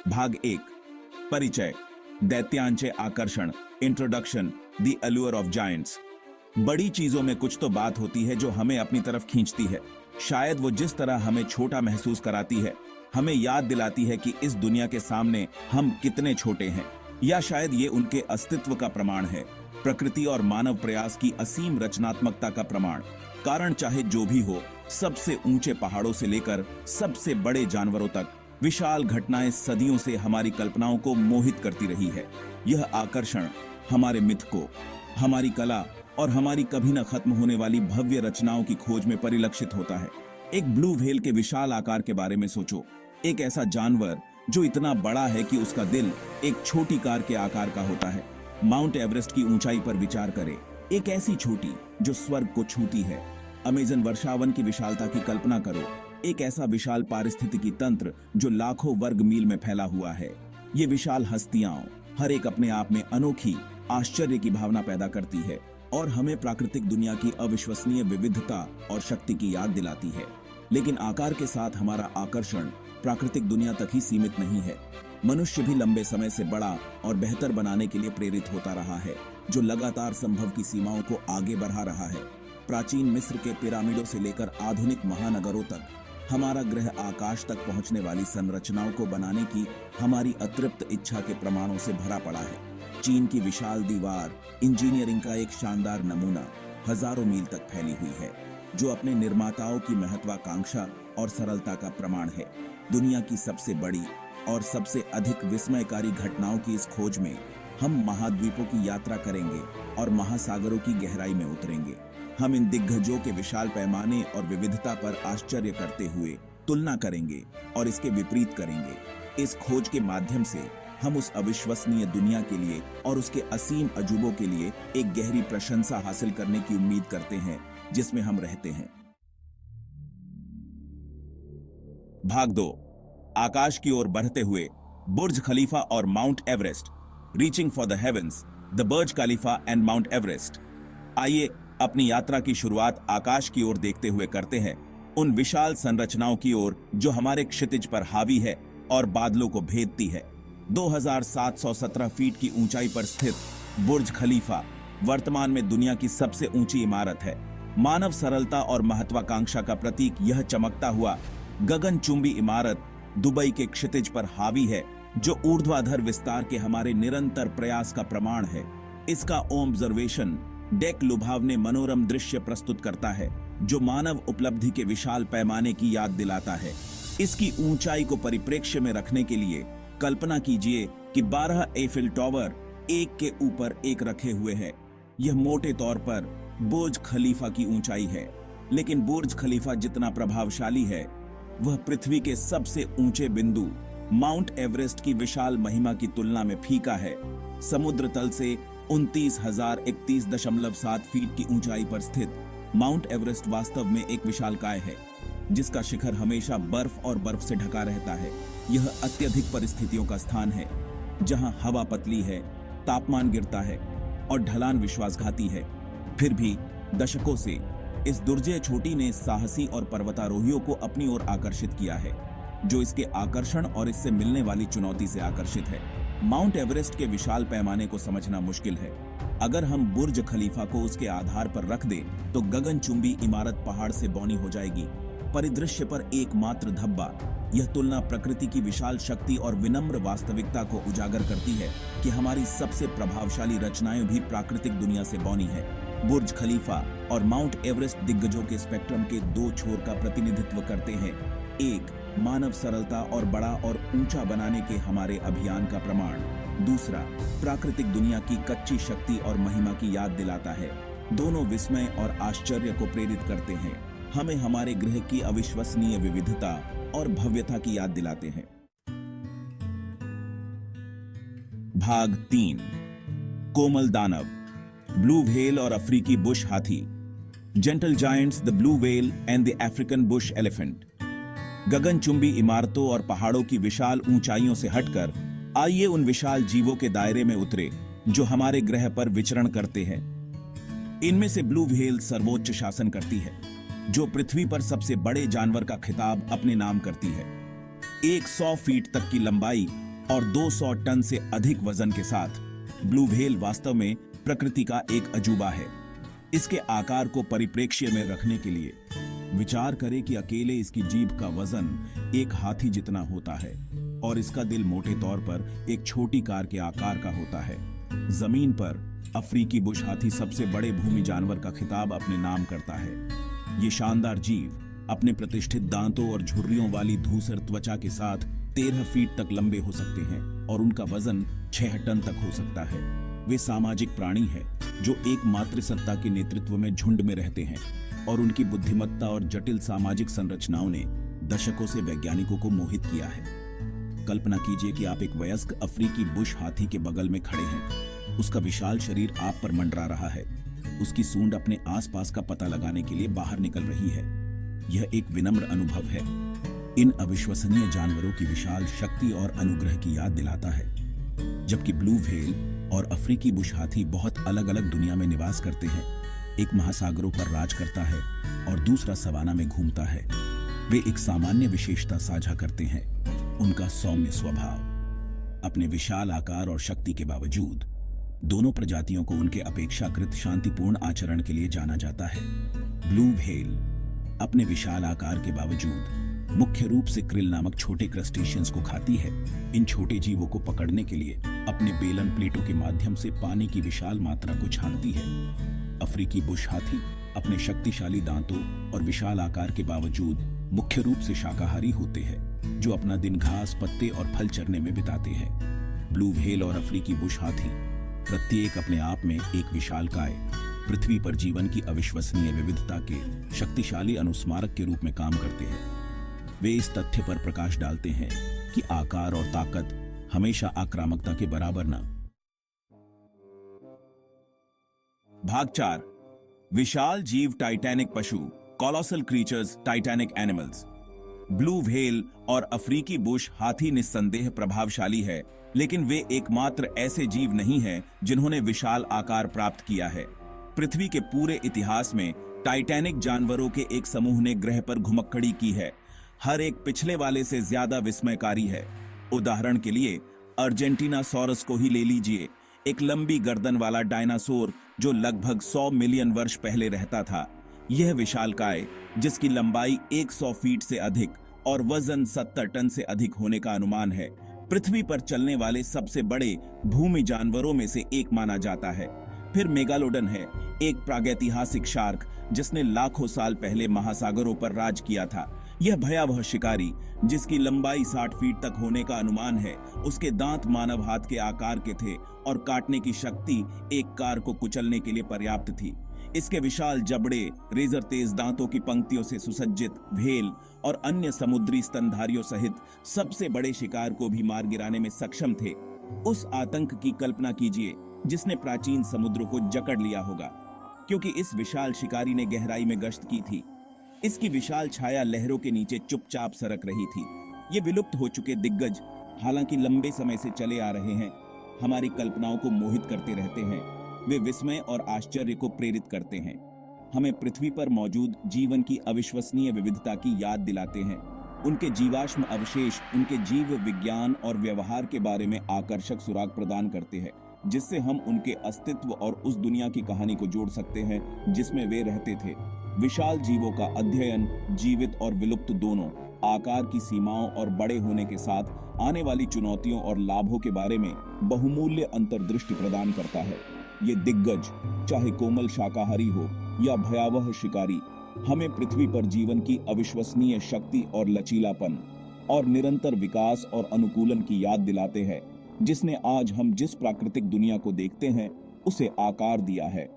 भाग 1 परिचय, दैत्यांचे आकर्षण, इंट्रोडक्शन, द अल्यूर ऑफ जायंट्स। बड़ी चीजों में कुछ तो बात होती है जो हमें अपनी तरफ खींचती है। शायद वो जिस तरह हमें छोटा महसूस कराती है, हमें याद दिलाती है कि इस दुनिया के सामने हम कितने छोटे हैं, या शायद ये उनके अस्तित्व का प्रमाण है, प्रकृति और मानव प्रयास की असीम रचनात्मकता का प्रमाण। कारण चाहे जो भी हो, सबसे ऊंचे पहाड़ों से लेकर सबसे बड़े जानवरों तक विशाल घटनाएं सदियों से हमारी कल्पनाओं को मोहित करती रही है। यह आकर्षण हमारे मिथ को, हमारी कला और हमारी कभी न खत्म होने वाली भव्य रचनाओं की खोज में परिलक्षित होता है। एक ब्लू व्हेल के विशाल आकार के बारे में सोचो। एक ऐसा जानवर जो इतना बड़ा है कि उसका दिल एक छोटी कार के आकार का होता है। माउंट एवरेस्ट की ऊंचाई पर विचार करें, एक ऐसी छोटी जो स्वर्ग को छूती है। अमेजन वर्षावन की विशालता की कल्पना करो, एक ऐसा विशाल पारिस्थितिकी तंत्र जो लाखों वर्ग मील में फैला हुआ है। ये विशाल हस्तियां हर एक अपने आप में अनोखी आश्चर्य की भावना पैदा करती है और हमें प्राकृतिक दुनिया की अविश्वसनीय विविधता और शक्ति की याद दिलाती है। लेकिन आकार के साथ हमारा आकर्षण प्राकृतिक दुनिया तक ही सीमित नहीं है। मनुष्य भी लंबे समय से बड़ा और बेहतर बनाने के लिए प्रेरित होता रहा है, जो लगातार संभव की सीमाओं को आगे बढ़ा रहा है। प्राचीन मिस्र के पिरामिडों से लेकर आधुनिक महानगरों तक हमारा ग्रह आकाश तक पहुंचने वाली संरचनाओं को बनाने की हमारी अतृप्त इच्छा के प्रमाणों से भरा पड़ा है। चीन की विशाल दीवार इंजीनियरिंग का एक शानदार नमूना हजारों मील तक फैली हुई है, जो अपने निर्माताओं की महत्वाकांक्षा और सरलता का प्रमाण है। दुनिया की सबसे बड़ी और सबसे अधिक विस्मयकारी घटनाओं की इस खोज में हम महाद्वीपों की यात्रा करेंगे और महासागरों की गहराई में उतरेंगे। हम इन दिग्गजों के विशाल पैमाने और विविधता पर आश्चर्य करते हुए तुलना करेंगे और इसके विपरीत करेंगे। इस खोज के माध्यम से हम उस अविश्वसनीय दुनिया के लिए और उसके असीम अजूबों के लिए एक गहरी प्रशंसा हासिल करने की उम्मीद करते हैं जिसमें हम रहते हैं। भाग 2 आकाश की ओर बढ़ते हुए बुर्ज खलीफा और mount Everest. Reaching for the heavens, the Burj Khalifa and mount Everest. आइए अपनी यात्रा की शुरुआत आकाश की ओर देखते हुए करते हैं, उन विशाल संरचनाओं की ओर जो हमारे क्षितिज पर हावी है और बादलों को भेदती है। 2717 फीट की ऊंचाई पर स्थित बुर्ज खलीफा वर्तमान में दुनिया की सबसे ऊंची इमारत है। मानव सरलता और महत्वाकांक्षा का प्रतीक यह चमकता हुआ गगनचुंबी इमारत दुबई के क्षितिज पर हावी है, जो ऊर्ध्वाधर विस्तार के हमारे निरंतर प्रयास का प्रमाण है। इसका ऑब्जर्वेशन डेक लुभावने मनोरम दृश्य प्रस्तुत करता है, जो मानव उपलब्धि के विशाल पैमाने की याद दिलाता है। इसकी ऊंचाई को परिप्रेक्ष्य में रखने के लिए कल्पना कीजिए कि 12 एफिल टॉवर एक के ऊपर एक रखे हुए हैं। यह मोटे तौर पर बुर्ज खलीफा की ऊंचाई है, लेकिन बुर्ज खलीफा जितना प्रभावशाली है, वह पृथ्वी के सबसे ऊंचे बिंदु माउंट एवरेस्ट की विशाल महिमा की तुलना में फीका है। समुद्र तल से 29,031.7 फीट की ऊंचाई पर स्थित माउंट एवरेस्ट वास्तव में एक विशालकाय है, जिसका शिखर हमेशा बर्फ और बर्फ से ढका रहता है। यह अत्यधिक परिस्थितियों का स्थान है, जहां हवा पतली है, तापमान गिरता है और ढलान विश्वासघाती है। फिर भी दशकों से इस दुर्जय चोटी ने साहसी और पर्वतारोहियों को अपनी ओर आकर्षित किया है, जो इसके आकर्षण और इससे मिलने वाली चुनौती से आकर्षित है। माउंट एवरेस्ट के विशाल पैमाने को समझना मुश्किल है। अगर हम बुर्ज खलीफा को उसके आधार पर रख दें तो गगनचुंबी इमारत पहाड़ से बौनी हो जाएगी। परिदृश्य पर एकमात्र धब्बा, यह तुलना प्रकृति की विशाल शक्ति और विनम्र वास्तविकता को उजागर करती है कि हमारी सबसे प्रभावशाली रचनाएं भी प्राकृतिक दुनिया से बौनी है। बुर्ज खलीफा और माउंट एवरेस्ट दिग्गजों के स्पेक्ट्रम के दो छोर का प्रतिनिधित्व करते हैं। एक, मानव सरलता और बड़ा और ऊंचा बनाने के हमारे अभियान का प्रमाण। दूसरा, प्राकृतिक दुनिया की कच्ची शक्ति और महिमा की याद दिलाता है। दोनों विस्मय और आश्चर्य को प्रेरित करते हैं, हमें हमारे ग्रह की अविश्वसनीय विविधता और भव्यता की याद दिलाते हैं। भाग 3 कोमल दानव, ब्लू व्हेल और अफ्रीकी बुश हाथी। Gentle giants, the blue whale and the African bush elephant. गगनचुंबी इमारतों और पहाड़ों की विशाल ऊंचाइयों से हटकर आइए उन विशाल जीवों के दायरे में उतरे जो हमारे ग्रह पर विचरण करते हैं। इनमें से ब्लू व्हेल सर्वोच्च शासन करती है, जो पृथ्वी पर सबसे बड़े जानवर का खिताब अपने नाम करती है। 100 फीट तक की लंबाई और 200 टन से अधिक वजन के साथ ब्लू व्हेल वास्तव में प्रकृति का एक अजूबा है। इसके आकार को परिप्रेक्ष्य में रखने के लिए विचार करें कि अकेले इसकी जीभ का वजन एक हाथी जितना होता है और इसका दिल मोटे तौर पर एक छोटी कार के आकार का होता है। जमीन पर अफ्रीकी बुश हाथी सबसे बड़े भूमि जानवर का खिताब अपने नाम करता है। ये शानदार जीव अपने प्रतिष्ठित दांतों और झुर्रियों वाली धूसर त्वचा के साथ 13 फीट तक लंबे हो सकते हैं और उनका वजन 6 टन तक हो सकता है। वे सामाजिक प्राणी हैं जो एक मातृसत्ता के नेतृत्व में झुंड में रहते हैं और उनकी बुद्धिमत्ता और जटिल सामाजिक संरचनाओं ने दशकों से वैज्ञानिकों को मोहित किया है। कल्पना कीजिए कि आप एक वयस्क अफ्रीकी बुश हाथी के बगल में खड़े हैं। उसका विशाल शरीर आप पर मंडरा रहा है। उसकी सूंड अपने आसपास का पता लगाने के लिए बाहर निकल रही है। यह एक विनम्र अनुभव है। इन अविश्वसनीय जानवरों की विशाल शक्ति और अनुग्रह की याद दिलाता है। जबकि ब्लू व्हेल और अफ्रीकी बुश हाथी बहुत अलग अलग दुनिया में निवास करते हैं। एक महासागरों पर राज करता है और दूसरा सवाना में घूमता है। वे एक सामान्य विशेषता साझा करते हैं, उनका सौम्य स्वभाव। अपने विशाल आकार और शक्ति के बावजूद दोनों प्रजातियों को उनके अपेक्षाकृत शांतिपूर्ण आचरण के लिए जाना जाता है। ब्लू व्हेल अपने विशाल आकार के बावजूद मुख्य रूप से क्रिल नामक छोटे क्रस्टेशियंस को खाती है। इन छोटे जीवों को पकड़ने के लिए अपने बेलन प्लेटों के माध्यम से पानी की विशाल मात्रा को छानती है। अफ्रीकी बुश हाथी अपने शक्तिशाली दांतों और विशाल आकार के बावजूद मुख्य रूप से शाकाहारी होते हैं, जो अपना दिन घास, पत्ते और फल चरने में बिताते हैं। ब्लू व्हेल और अफ्रीकी बुश हाथी प्रत्येक अपने आप में एक विशालकाय, पृथ्वी पर जीवन की अविश्वसनीय विविधता के शक्तिशाली अनुस्मारक के रूप में काम करते हैं। वे इस तथ्य पर प्रकाश डालते हैं कि आकार और ताकत हमेशा आक्रामकता के बराबर न। भाग 4। विशाल जीव टाइटैनिक पशु, colossal creatures, Titanic animals. Blue whale और अफ्रीकी बुश हाथी निस्संदेह प्रभावशाली है, लेकिन वे एकमात्र ऐसे जीव नहीं हैं जिन्होंने विशाल आकार प्राप्त किया है। पृथ्वी के पूरे इतिहास में टाइटैनिक जानवरों के एक समूह ने ग्रह पर घुमक्कड़ी की है। हर एक पिछले वाले से ज्यादा विस्मयकारी है। उदाहरण के लिए अर्जेंटीनासॉरस को ही ले लीजिए, एक लंबी गर्दन वाला डायनासोर जो लगभग 100 मिलियन वर्ष पहले रहता था। यह विशालकाय, जिसकी लंबाई 100 फीट से अधिक और वजन 70 टन से अधिक होने का अनुमान है, पृथ्वी पर चलने वाले सबसे बड़े भूमि जानवरों में से एक माना जाता है। फिर मेगालोडन है, एक प्रागैतिहासिक शार्क जिसने लाखों साल पहले महासागरों पर राज किया था। यह भयावह शिकारी, जिसकी लंबाई 60 फीट तक होने का अनुमान है, उसके दांत मानव हाथ के आकार के थे और काटने की शक्ति एक कार को कुचलने के लिए पर्याप्त थी। इसके विशाल जबड़े, रेजर तेज दांतों की पंक्तियों से सुसज्जित व्हेल और अन्य समुद्री स्तनधारियों सहित सबसे बड़े शिकार को भी मार गिराने में सक्षम थे। उस आतंक की कल्पना कीजिए जिसने प्राचीन समुद्रों को जकड़ लिया होगा, क्योंकि इस विशाल शिकारी ने गहराई में गश्त की थी। इसकी विशाल छाया लहरों के नीचे चुपचाप सरक रही थी। ये विलुप्त हो चुके दिग्गज, हालांकि लंबे समय से चले आ रहे हैं, हमारी कल्पनाओं को मोहित करते रहते हैं। वे विस्मय और आश्चर्य को प्रेरित करते हैं, हमें पृथ्वी पर मौजूद जीवन की अविश्वसनीय विविधता की याद दिलाते हैं। उनके जीवाश्म अवशेष उनके जीव विज्ञान और व्यवहार के बारे में आकर्षक सुराग प्रदान करते हैं, जिससे हम उनके अस्तित्व और उस दुनिया की कहानी को जोड़ सकते हैं जिसमें वे रहते थे। विशाल जीवों का अध्ययन जीवित और विलुप्त दोनों आकार की सीमाओं और बड़े होने के साथ आने वाली चुनौतियों और लाभों के बारे में बहुमूल्य अंतर्दृष्टि प्रदान करता है। ये दिग्गज, चाहे कोमल शाकाहारी हो या भयावह शिकारी, हमें पृथ्वी पर जीवन की अविश्वसनीय शक्ति और लचीलापन और निरंतर विकास और अनुकूलन की याद दिलाते हैं, जिसने आज हम जिस प्राकृतिक दुनिया को देखते हैं उसे आकार दिया है।